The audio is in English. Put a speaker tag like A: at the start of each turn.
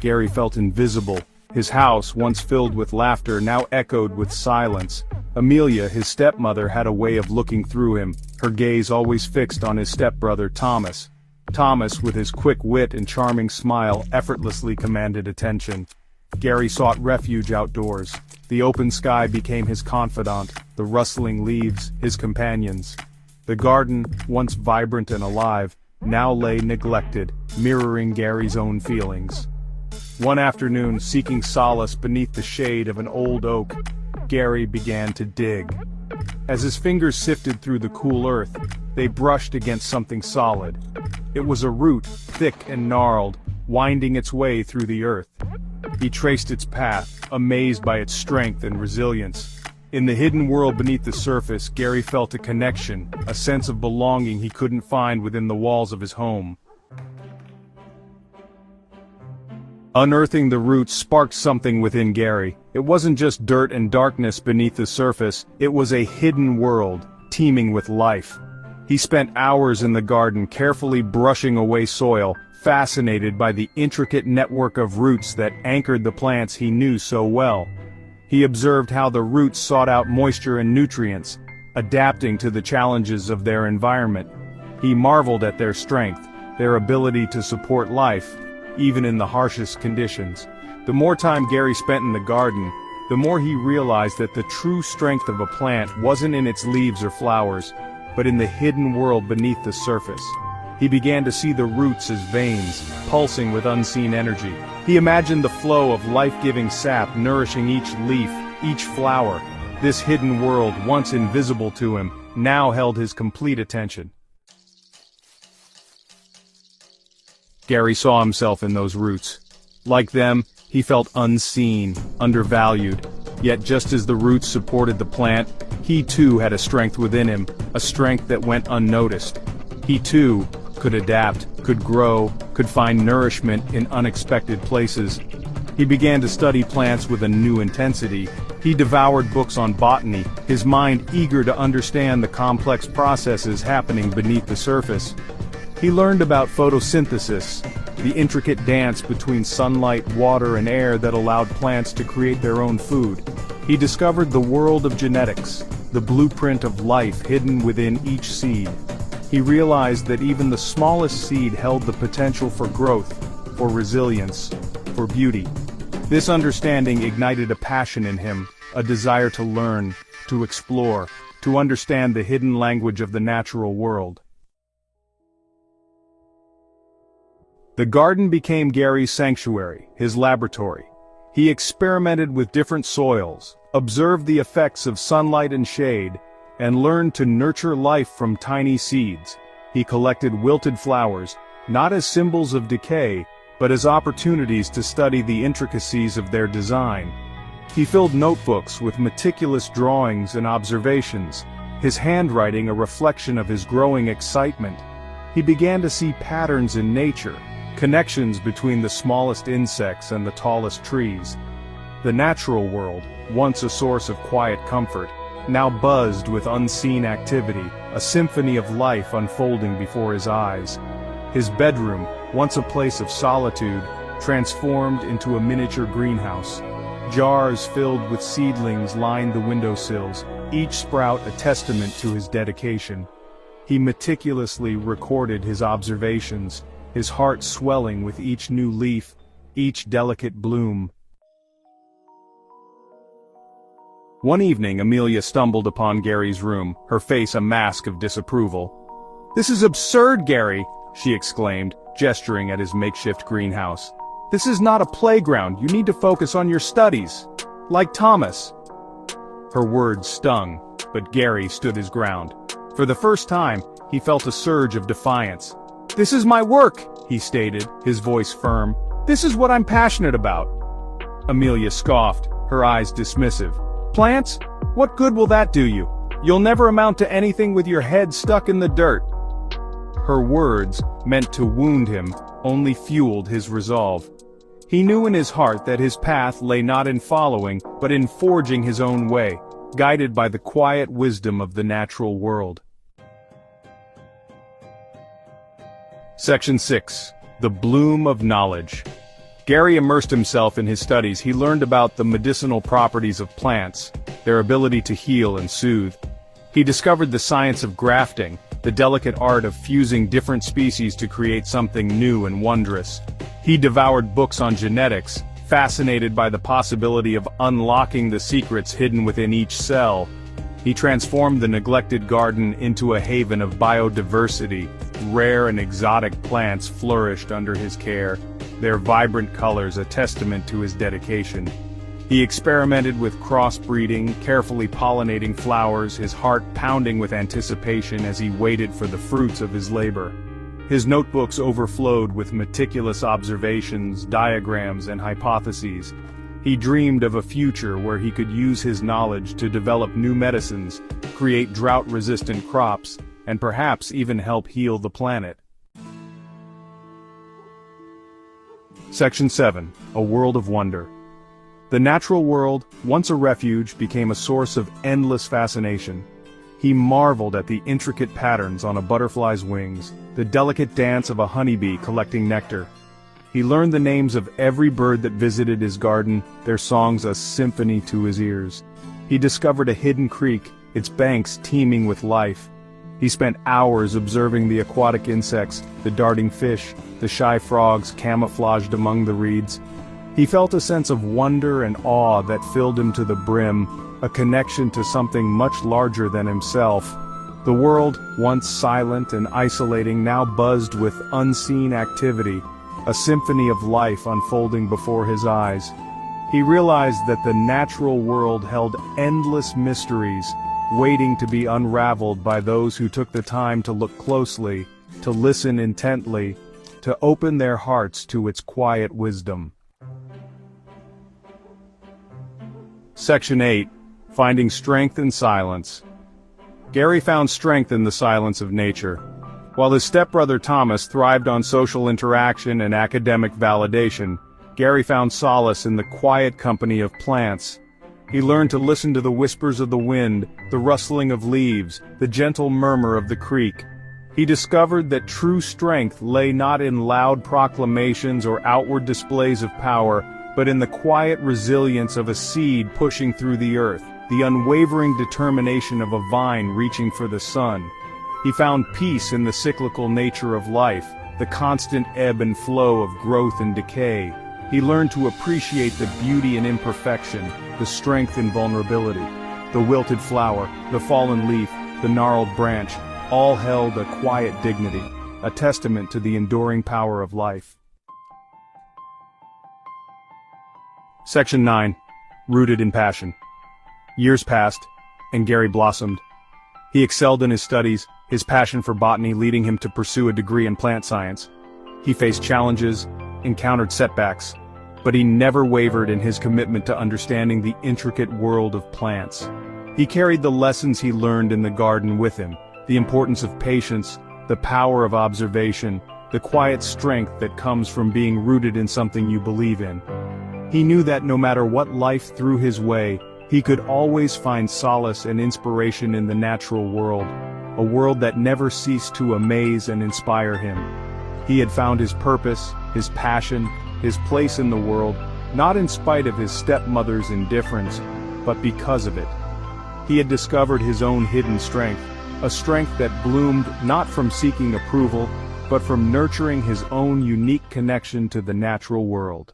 A: Gary felt invisible. His house, once filled with laughter, now echoed with silence. Amelia, his stepmother, had a way of looking through him, her gaze always fixed on his stepbrother Thomas. Thomas, with his quick wit and charming smile, effortlessly commanded attention. Gary sought refuge outdoors. The open sky became his confidant, the rustling leaves, his companions. The garden, once vibrant and alive, now lay neglected, mirroring Gary's own feelings. One afternoon, seeking solace beneath the shade of an old oak, Gary began to dig. As his fingers sifted through the cool earth, they brushed against something solid. It was a root, thick and gnarled, winding its way through the earth. He traced its path, amazed by its strength and resilience. In the hidden world beneath the surface, Gary felt a connection, a sense of belonging he couldn't find within the walls of his home. Unearthing the roots sparked something within Gary. It wasn't just dirt and darkness beneath the surface, it was a hidden world, teeming with life. He spent hours in the garden carefully brushing away soil, fascinated by the intricate network of roots that anchored the plants he knew so well. He observed how the roots sought out moisture and nutrients, adapting to the challenges of their environment. He marveled at their strength, their ability to support life, even in the harshest conditions. The more time Gary spent in the garden, the more he realized that the true strength of a plant wasn't in its leaves or flowers, but in the hidden world beneath the surface. He began to see the roots as veins, pulsing with unseen energy. He imagined the flow of life-giving sap nourishing each leaf, each flower. This hidden world, once invisible to him, now held his complete attention. Gary saw himself in those roots. Like them, he felt unseen, undervalued. Yet just as the roots supported the plant, he too had a strength within him, a strength that went unnoticed. He too could adapt, could grow, could find nourishment in unexpected places. He began to study plants with a new intensity. He devoured books on botany, his mind eager to understand the complex processes happening beneath the surface. He learned about photosynthesis, the intricate dance between sunlight, water, and air that allowed plants to create their own food. He discovered the world of genetics, the blueprint of life hidden within each seed. He realized that even the smallest seed held the potential for growth, for resilience, for beauty. This understanding ignited a passion in him, a desire to learn, to explore, to understand the hidden language of the natural world. The garden became Gary's sanctuary, his laboratory. He experimented with different soils, observed the effects of sunlight and shade, and learned to nurture life from tiny seeds. He collected wilted flowers, not as symbols of decay, but as opportunities to study the intricacies of their design. He filled notebooks with meticulous drawings and observations, his handwriting a reflection of his growing excitement. He began to see patterns in nature, connections between the smallest insects and the tallest trees. The natural world, once a source of quiet comfort, now buzzed with unseen activity, a symphony of life unfolding before his eyes. His bedroom, once a place of solitude, transformed into a miniature greenhouse. Jars filled with seedlings lined the windowsills, each sprout a testament to his dedication. He meticulously recorded his observations, his heart swelling with each new leaf, each delicate bloom. One evening, Amelia stumbled upon Gary's room, her face a mask of disapproval. "This is absurd, Gary," she exclaimed, gesturing at his makeshift greenhouse. "This is not a playground. You need to focus on your studies. Like Thomas." Her words stung, but Gary stood his ground. For the first time, he felt a surge of defiance. "This is my work," he stated, his voice firm. "This is what I'm passionate about." Amelia scoffed, her eyes dismissive. "Plants? What good will that do you? You'll never amount to anything with your head stuck in the dirt." Her words, meant to wound him, only fueled his resolve. He knew in his heart that his path lay not in following, but in forging his own way, guided by the quiet wisdom of the natural world. Section 6. The Bloom of Knowledge. Gary immersed himself in his studies. He learned about the medicinal properties of plants, their ability to heal and soothe. He discovered the science of grafting, the delicate art of fusing different species to create something new and wondrous. He devoured books on genetics, fascinated by the possibility of unlocking the secrets hidden within each cell. He transformed the neglected garden into a haven of biodiversity. Rare and exotic plants flourished under his care, their vibrant colors a testament to his dedication. He experimented with crossbreeding, carefully pollinating flowers, his heart pounding with anticipation as he waited for the fruits of his labor. His notebooks overflowed with meticulous observations, diagrams, and hypotheses. He dreamed of a future where he could use his knowledge to develop new medicines, create drought-resistant crops, and perhaps even help heal the planet. Section 7. A World of Wonder. The natural world, once a refuge, became a source of endless fascination. He marveled at the intricate patterns on a butterfly's wings, the delicate dance of a honeybee collecting nectar. He learned the names of every bird that visited his garden, their songs a symphony to his ears. He discovered a hidden creek, its banks teeming with life. He spent hours observing the aquatic insects, the darting fish, the shy frogs camouflaged among the reeds. He felt a sense of wonder and awe that filled him to the brim, a connection to something much larger than himself. The world, once silent and isolating, now buzzed with unseen activity, a symphony of life unfolding before his eyes. He realized that the natural world held endless mysteries, waiting to be unraveled by those who took the time to look closely, to listen intently, to open their hearts to its quiet wisdom. Section 8. Finding Strength in Silence. Gary found strength in the silence of nature. While his stepbrother Thomas thrived on social interaction and academic validation, Gary found solace in the quiet company of plants. He learned to listen to the whispers of the wind, the rustling of leaves, the gentle murmur of the creek. He discovered that true strength lay not in loud proclamations or outward displays of power, but in the quiet resilience of a seed pushing through the earth, the unwavering determination of a vine reaching for the sun. He found peace in the cyclical nature of life, the constant ebb and flow of growth and decay. He learned to appreciate the beauty in imperfection, the strength in vulnerability. The wilted flower, the fallen leaf, the gnarled branch, all held a quiet dignity, a testament to the enduring power of life. Section 9. Rooted in Passion. Years passed, and Gary blossomed. He excelled in his studies, his passion for botany leading him to pursue a degree in plant science. He faced challenges, encountered setbacks, but he never wavered in his commitment to understanding the intricate world of plants. He carried the lessons he learned in the garden with him, the importance of patience, the power of observation, the quiet strength that comes from being rooted in something you believe in. He knew that no matter what life threw his way, he could always find solace and inspiration in the natural world, a world that never ceased to amaze and inspire him. He had found his purpose, his passion, his place in the world, not in spite of his stepmother's indifference, but because of it. He had discovered his own hidden strength, a strength that bloomed not from seeking approval, but from nurturing his own unique connection to the natural world.